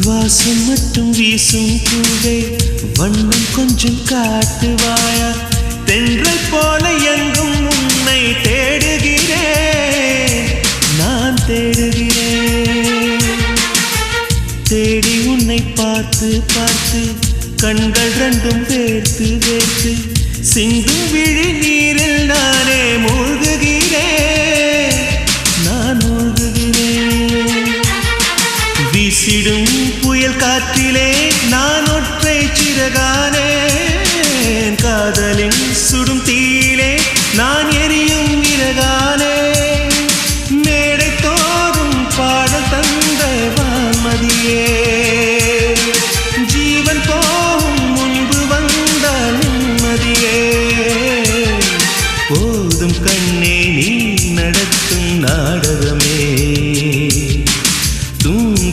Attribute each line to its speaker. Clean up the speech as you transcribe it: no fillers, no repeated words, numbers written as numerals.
Speaker 1: வாசம் மட்டும் வீசும் பூவே வண்ணம் கொஞ்சம் காட்டுவாயா தென்றல் போல எங்கும் உன்னை தேடுகிறேன் நான் தேடுகிறேன் தேடி உன்னை பார்த்து பார்த்து கண்கள் ரெண்டும் வேர்த்து வேர்த்து சிந்தும் விழி நீரில் நானே மூழ்குகிறேன் நான் மூழ்குகிறேன் வீசிடும் புயல் காற்றிலே நான் ஒற்றை சிறகானே